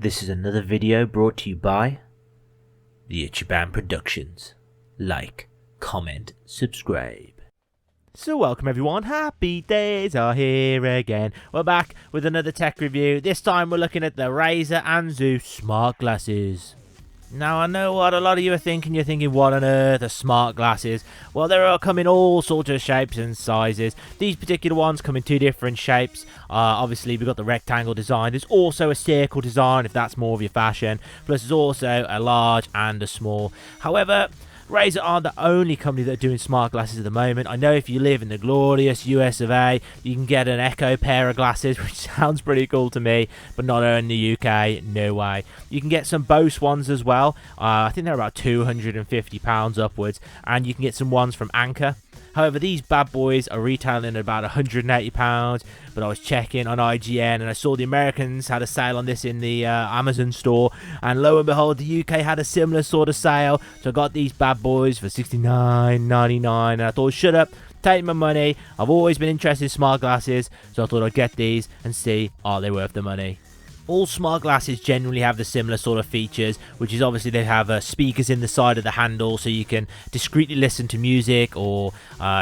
This is another video brought to you by the Ichiban Productions. Like, comment, subscribe. So welcome everyone, happy days are here again. We're back with another tech review. This time we're looking at the Razer Anzu smart glasses. Now I know what a lot of you are thinking. You're thinking, what on earth are smart glasses? Well, they are come in all sorts of shapes and sizes. These particular ones come in two different shapes. Obviously we've got the rectangle design. There's also a circle design if that's more of your fashion. Plus there's also a large and a small. However, Razer aren't the only company that are doing smart glasses at the moment. I know if you live in the glorious US of A, you can get an Echo pair of glasses, which sounds pretty cool to me, but not in the UK, no way. You can get some Bose ones as well. I think they're about £250 upwards, and you can get some ones from Anker. However, these bad boys are retailing at about £180, but I was checking on IGN and I saw the Americans had a sale on this in the Amazon store, and lo and behold, the UK had a similar sort of sale, so I got these bad boys for $69.99, and I thought, shut up, take my money. I've always been interested in smart glasses, so I thought I'd get these and see, are they worth the money? All smart glasses generally have the similar sort of features, which is obviously they have speakers in the side of the handle, so you can discreetly listen to music or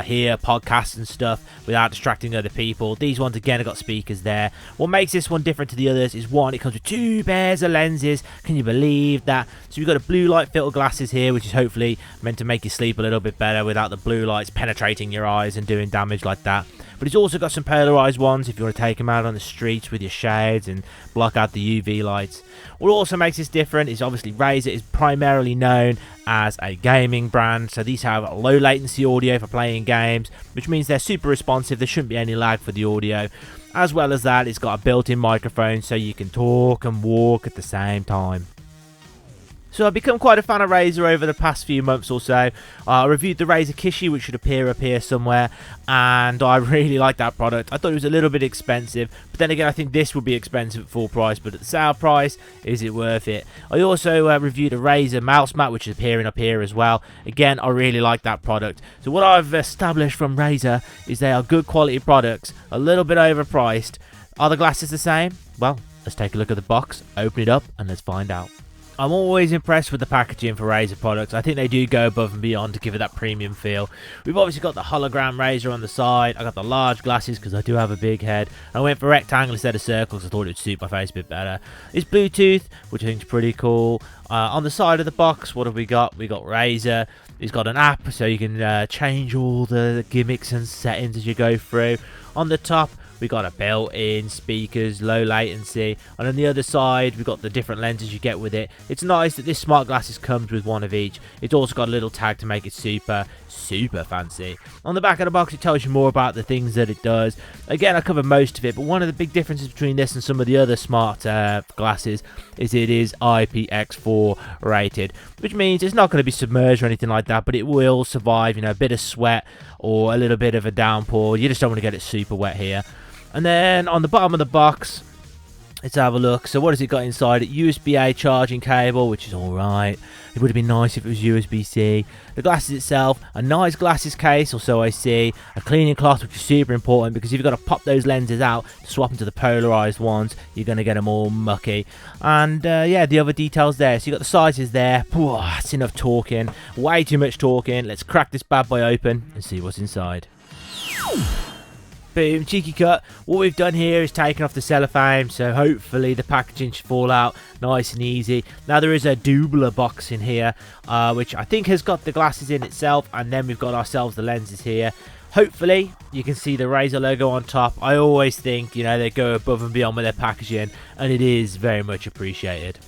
hear podcasts and stuff without distracting other people. These ones again have got speakers there. What makes this one different to the others is, one, it comes with two pairs of lenses. Can you believe that? So we've got a blue light filter glasses here, which is hopefully meant to make you sleep a little bit better without the blue lights penetrating your eyes and doing damage like that. But it's also got some polarized ones if you want to take them out on the streets with your shades and block out the UV lights. What also makes this different is obviously Razer is primarily known as a gaming brand, so these have low latency audio for playing games, which means they're super responsive. There shouldn't be any lag for the audio. As well as that, it's got a built-in microphone so you can talk and walk at the same time. So I've become quite a fan of Razer over the past few months or so. I reviewed the Razer Kishi, which should appear up here somewhere, and I really like that product. I thought it was a little bit expensive, but then again I think this would be expensive at full price, but at the sale price, is it worth it? I also reviewed a Razer mouse mat, which is appearing up here as well. Again, I really like that product. So what I've established from Razer is they are good quality products, a little bit overpriced. Are the glasses the same? Well, let's take a look at the box, open it up, and let's find out. I'm always impressed with the packaging for Razer products. I think they do go above and beyond to give it that premium feel. We've obviously got the hologram Razer on the side. I got the large glasses because I do have a big head. I went for rectangle instead of circles. I thought it would suit my face a bit better. It's Bluetooth, which I think is pretty cool. On the side of the box, what have we got? We got Razer. It's got an app, so you can change all the gimmicks and settings as you go through. On the top, we got a built-in speakers, low latency, and on the other side we've got the different lenses you get with it. It's nice that this smart glasses comes with one of each. It's also got a little tag to make it super fancy. On the back of the box it tells you more about the things that it does. Again, I covered most of it, but one of the big differences between this and some of the other smart glasses is it is IPX4 rated, which means it's not going to be submerged or anything like that, but it will survive, you know, a bit of sweat or a little bit of a downpour. You just don't want to get it super wet here. And then on the bottom of the box, let's have a look. So what has it got inside it? USB-A charging cable, which is alright. It would have been nice if it was USB-C. The glasses itself, a nice glasses case, or so I see. A cleaning cloth, which is super important because if you've got to pop those lenses out to swap them to the polarized ones, you're going to get them all mucky. And yeah, the other details there. So you've got the sizes there. That's enough talking. Way too much talking. Let's crack this bad boy open and see what's inside. Boom, cheeky cut. What we've done here is taken off the cellophane, so hopefully the packaging should fall out nice and easy. Now there is a doubler box in here, which I think has got the glasses in itself, and then we've got ourselves the lenses here. Hopefully you can see the Razer logo on top. I always think, you know, they go above and beyond with their packaging, and it is very much appreciated.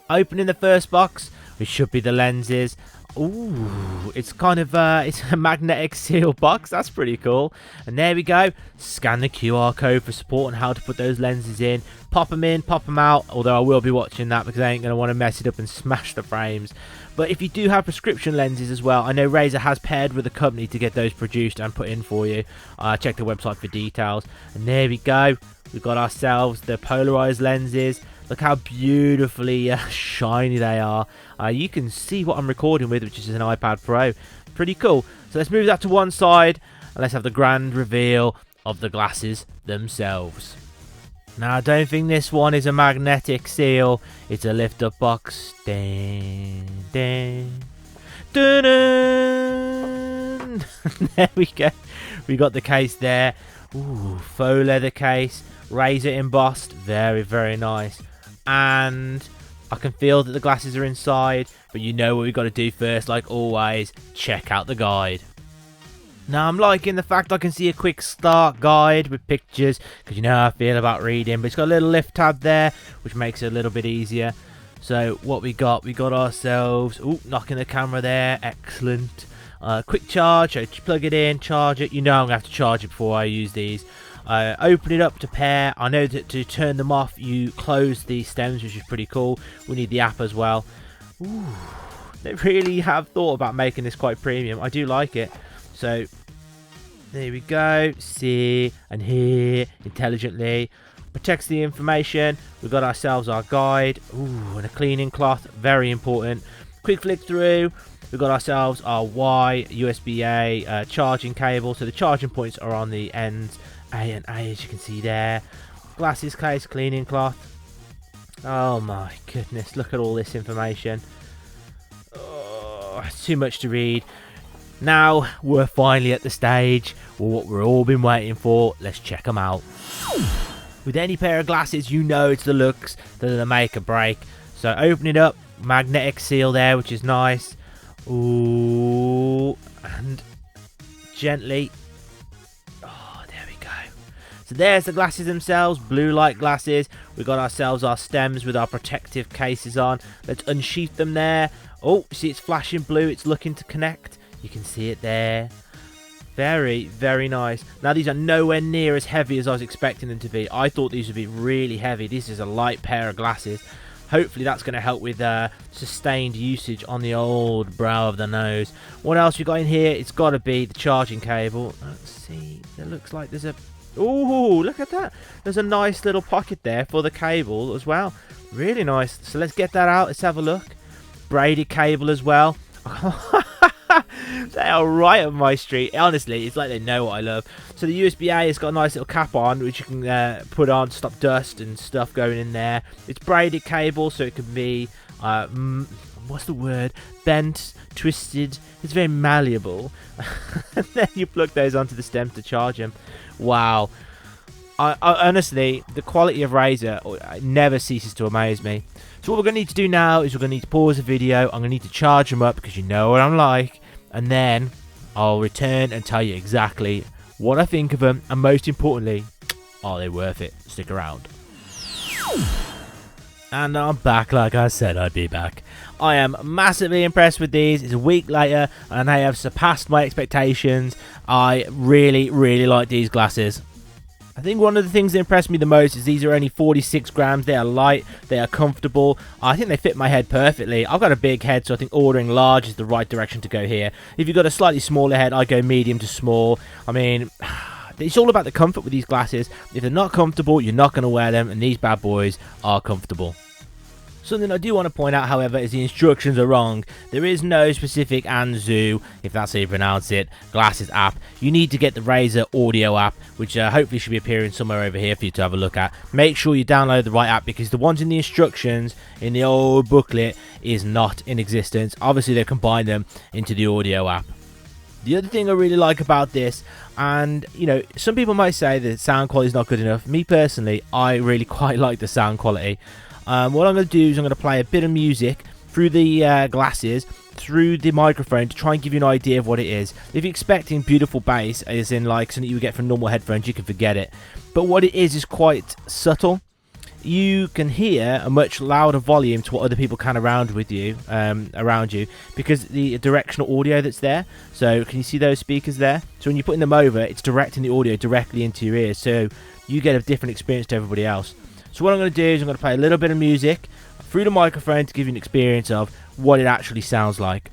Opening the first box, which should be the lenses. Ooh, it's kind of it's a magnetic seal box. That's pretty cool. And there we go. Scan the QR code for support on how to put those lenses in. Pop them in, pop them out. Although I will be watching that because I ain't going to want to mess it up and smash the frames. But if you do have prescription lenses as well, I know Razer has paired with a company to get those produced and put in for you. Check the website for details. And there we go. We've got ourselves the polarized lenses. Look how beautifully shiny they are. You can see what I'm recording with, which is an iPad Pro. Pretty cool. So let's move that to one side and let's have the grand reveal of the glasses themselves. Now, I don't think this one is a magnetic seal. It's a lift-up box. Dun, dun, dun, dun. There we go. We got the case there. Ooh, faux leather case. Razer embossed. Very, very nice. And I can feel that the glasses are inside. But you know what we've got to do first, like always. Check out the guide. Now, I'm liking the fact I can see a quick start guide with pictures, because you know how I feel about reading, but it's got a little lift tab there, which makes it a little bit easier. So, what we got ourselves, knocking the camera there, excellent. Quick charge, so plug it in, charge it. You know I'm going to have to charge it before I use these. Open it up to pair. I know that to turn them off, you close the stems, which is pretty cool. We need the app as well. Ooh, they really have thought about making this quite premium. I do like it. So, there we go. See and hear intelligently. Protects the information. We've got ourselves our guide. Ooh, and a cleaning cloth. Very important. Quick flick through. We've got ourselves our Y, USB-A charging cable. So the charging points are on the ends. A and A, as you can see there. Glasses case, cleaning cloth. Oh my goodness. Look at all this information. Oh, it's too much to read. Now, we're finally at the stage where what we've all been waiting for. Let's check them out. With any pair of glasses, you know it's the looks that are the make or break. So, open it up. Magnetic seal there, which is nice. Ooh. And gently. Oh, there we go. So, there's the glasses themselves. Blue light glasses. We've got ourselves our stems with our protective cases on. Let's unsheath them there. Oh, see it's flashing blue. It's looking to connect. You can see it there. Very, very nice. Now, these are nowhere near as heavy as I was expecting them to be. I thought these would be really heavy. This is a light pair of glasses. Hopefully, that's going to help with sustained usage on the old brow of the nose. What else we got in here? It's got to be the charging cable. Let's see. It looks like there's a... Ooh, look at that. There's a nice little pocket there for the cable as well. Really nice. So, let's get that out. Let's have a look. Braided cable as well. They are right up my street. Honestly, it's like they know what I love. So the USB-A has got a nice little cap on, which you can put on to stop dust and stuff going in there. It's braided cable, so it can be, what's the word? Bent, twisted. It's very malleable. And then you plug those onto the stem to charge them. Wow. I honestly, the quality of Razer never ceases to amaze me. So what we're going to need to do now is we're going to need to pause the video. I'm going to need to charge them up because you know what I'm like. And then I'll return and tell you exactly what I think of them. And most importantly, are they worth it? Stick around. And I'm back. Like I said, I'd be back. I am massively impressed with these. It's a week later and they have surpassed my expectations. I really, really like these glasses. I think one of the things that impressed me the most is these are only 46 grams. They are light. They are comfortable. I think they fit my head perfectly. I've got a big head, so I think ordering large is the right direction to go here. If you've got a slightly smaller head, I go medium to small. I mean, it's all about the comfort with these glasses. If they're not comfortable, you're not going to wear them, and these bad boys are comfortable. Something I do want to point out, however, is the instructions are wrong. There is no specific Anzu, if that's how you pronounce it, glasses app. You need to get the Razer audio app, which hopefully should be appearing somewhere over here for you to have a look at. Make sure you download the right app because the ones in the instructions in the old booklet is not in existence. Obviously, they've combined them into the audio app. The other thing I really like about this, and you know, some people might say that sound quality is not good enough. Me personally, I really quite like the sound quality. What I'm going to do is I'm going to play a bit of music through the glasses, through the microphone to try and give you an idea of what it is. If you're expecting beautiful bass, as in like something you would get from normal headphones, you can forget it. But what it is quite subtle. You can hear a much louder volume to what other people can around you because the directional audio that's there. So can you see those speakers there? So when you're putting them over, it's directing the audio directly into your ears. So you get a different experience to everybody else. So what I'm going to do is I'm going to play a little bit of music through the microphone to give you an experience of what it actually sounds like.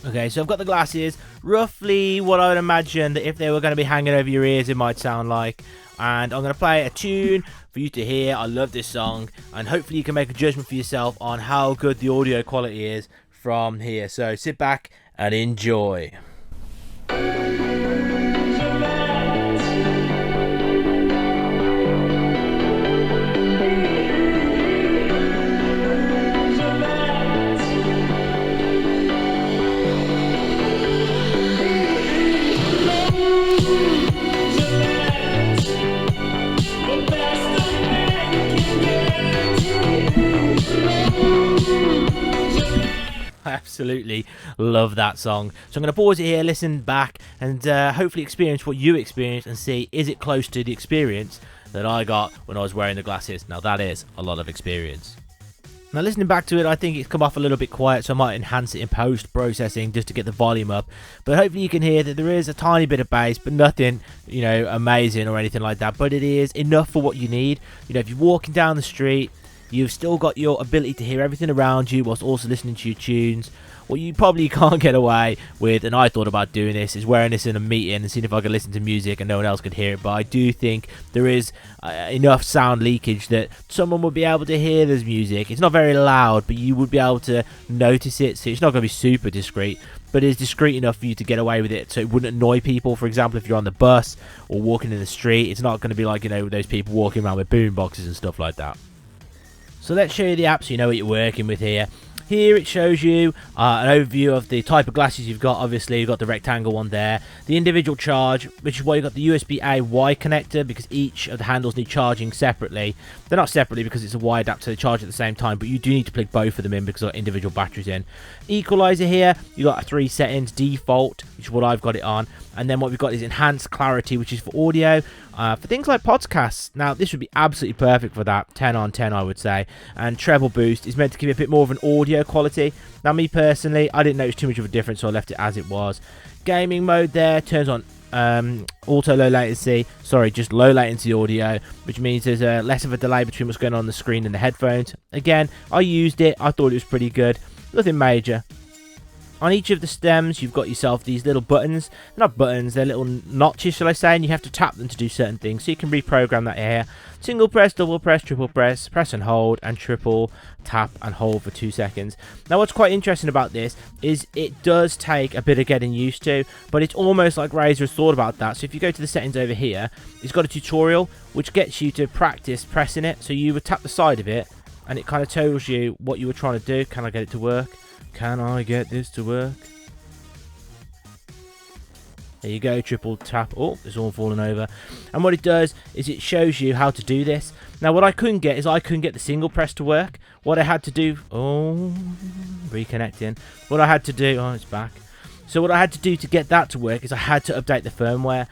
Okay, so I've got the glasses, roughly what I would imagine that if they were going to be hanging over your ears it might sound like. And I'm going to play a tune for you to hear. I love this song and hopefully you can make a judgment for yourself on how good the audio quality is from here. So sit back and enjoy. absolutely love that song. So I'm going to pause it here, listen back, and hopefully experience what you experienced and see, is it close to the experience that I got when I was wearing the glasses? Now that is a lot of experience. Now listening back to it, I think it's come off a little bit quiet, so I might enhance it in post-processing just to get the volume up. But hopefully you can hear that there is a tiny bit of bass, but nothing, you know, amazing or anything like that. But it is enough for what you need. You know, if you're walking down the street, you've still got your ability to hear everything around you whilst also listening to your tunes. What you probably can't get away with, and I thought about doing this, is wearing this in a meeting and seeing if I could listen to music and no one else could hear it. But I do think there is enough sound leakage that someone would be able to hear there's music. It's not very loud, but you would be able to notice it. So it's not going to be super discreet, but it's discreet enough for you to get away with it so it wouldn't annoy people. For example, if you're on the bus or walking in the street, it's not going to be like, you know, those people walking around with boom boxes and stuff like that. So let's show you the app so you know what you're working with here. Here it shows you an overview of the type of glasses you've got. Obviously, you've got the rectangle one there. The individual charge, which is why you've got the USB-A-Y connector, because each of the handles need charging separately. They're not separately because it's a Y adapter, they charge at the same time, but you do need to plug both of them in because they've got individual batteries in. Equalizer here, you've got 3 settings. Default, which is what I've got it on. And then what we've got is enhanced clarity, which is for audio. For things like podcasts, now this would be absolutely perfect for that. 10 on 10, I would say. And treble boost is meant to give it a bit more of an audio quality. Now, me personally, I didn't notice too much of a difference, so I left it as it was. Gaming mode there turns on auto low latency. Sorry, just low latency audio, which means there's less of a delay between what's going on the screen and the headphones. Again, I used it. I thought it was pretty good. Nothing major. On each of the stems, you've got yourself these little buttons. They're not buttons, they're little notches, shall I say, and you have to tap them to do certain things. So you can reprogram that here. Single press, double press, triple press, press and hold, and triple tap and hold for 2 seconds. Now, what's quite interesting about this is it does take a bit of getting used to, but it's almost like Razer has thought about that. So if you go to the settings over here, it's got a tutorial which gets you to practice pressing it. So you would tap the side of it, and it kind of tells you what you were trying to do. Can I get it to work? Can I get this to work? There you go, triple tap. Oh, it's all fallen over. And what it does is it shows you how to do this. Now, what I couldn't get is I couldn't get the single press to work. What I had to do... Oh, reconnecting. What I had to do... Oh, it's back. So what I had to do to get that to work is I had to update the firmware.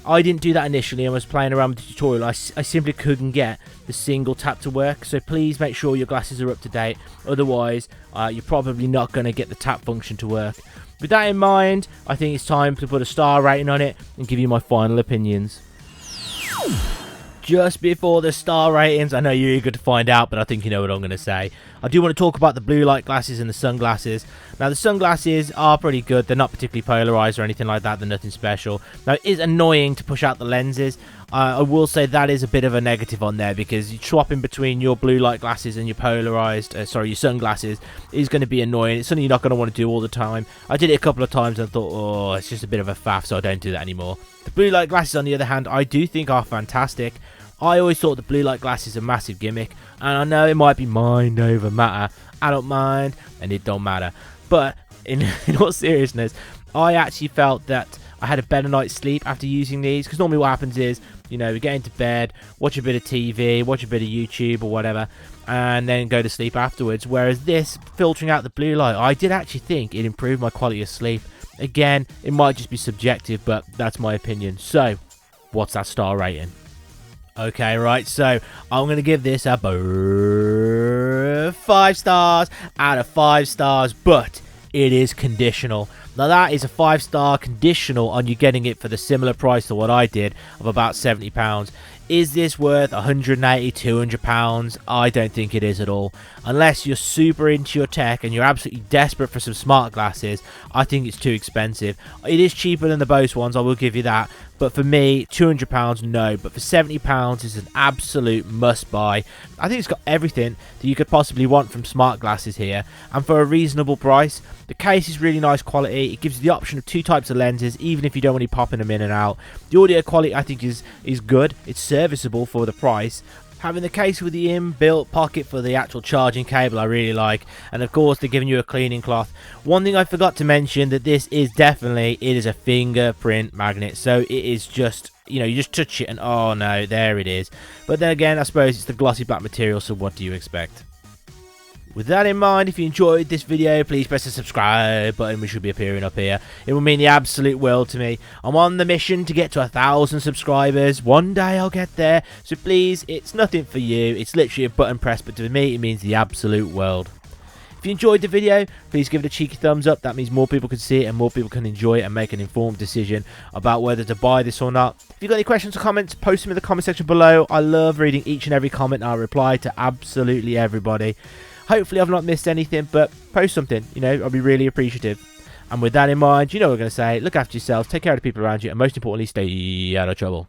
I didn't do that initially. I was playing around with the tutorial. I simply couldn't get the single tap to work. So please make sure your glasses are up to date. Otherwise, you're probably not going to get the tap function to work. With that in mind, I think it's time to put a star rating on it and give you my final opinions. Just before the star ratings, I know you're eager to find out, but I think you know what I'm going to say. I do want to talk about the blue light glasses and the sunglasses. Now, the sunglasses are pretty good. They're not particularly polarized or anything like that. They're nothing special. Now, it is annoying to push out the lenses. I will say that is a bit of a negative on there, because you swapping between your blue light glasses and your polarized, your sunglasses is going to be annoying. It's something you're not going to want to do all the time. I did it a couple of times and thought, oh, it's just a bit of a faff, so I don't do that anymore. The blue light glasses, on the other hand, I do think are fantastic. I always thought the blue light glasses are a massive gimmick, and I know it might be mind over matter. I don't mind, and it don't matter. But in all seriousness, I actually felt that I had a better night's sleep after using these, because normally what happens is, you know, we get into bed, watch a bit of TV, watch a bit of YouTube or whatever, and then go to sleep afterwards. Whereas this, filtering out the blue light, I did actually think it improved my quality of sleep. Again, it might just be subjective, but that's my opinion. So, what's that star rating? Okay, right, so I'm going to give this a 5 stars out of 5 stars, but it is conditional. Now, that is a 5-star conditional on you getting it for the similar price to what I did of about £70. Is this worth £180, £200? I don't think it is at all. Unless you're super into your tech and you're absolutely desperate for some smart glasses, I think it's too expensive. It is cheaper than the Bose ones, I will give you that. But for me, £200, no. But for £70, it's an absolute must-buy. I think it's got everything that you could possibly want from smart glasses here. And for a reasonable price. The case is really nice quality. It gives you the option of 2 types of lenses, even if you don't want to be popping them in and out. The audio quality, I think, is good. It's serviceable for the price. Having the case with the inbuilt pocket for the actual charging cable, I really like. And of course, they're giving you a cleaning cloth. One thing I forgot to mention, that this is definitely, it is a fingerprint magnet. So it is just, you know, you just touch it and oh no, there it is. But then again, I suppose it's the glossy black material, so what do you expect? With that in mind, if you enjoyed this video, please press the subscribe button, which should be appearing up here. It will mean the absolute world to me. I'm on the mission to get to 1,000 subscribers. One day I'll get there. So please, it's nothing for you. It's literally a button press, but to me, it means the absolute world. If you enjoyed the video, please give it a cheeky thumbs up. That means more people can see it and more people can enjoy it and make an informed decision about whether to buy this or not. If you've got any questions or comments, post them in the comment section below. I love reading each and every comment. I'll reply to absolutely everybody. Hopefully I've not missed anything, but post something, you know, I'll be really appreciative. And with that in mind, you know what we're going to say. Look after yourselves, take care of the people around you, and most importantly, stay out of trouble.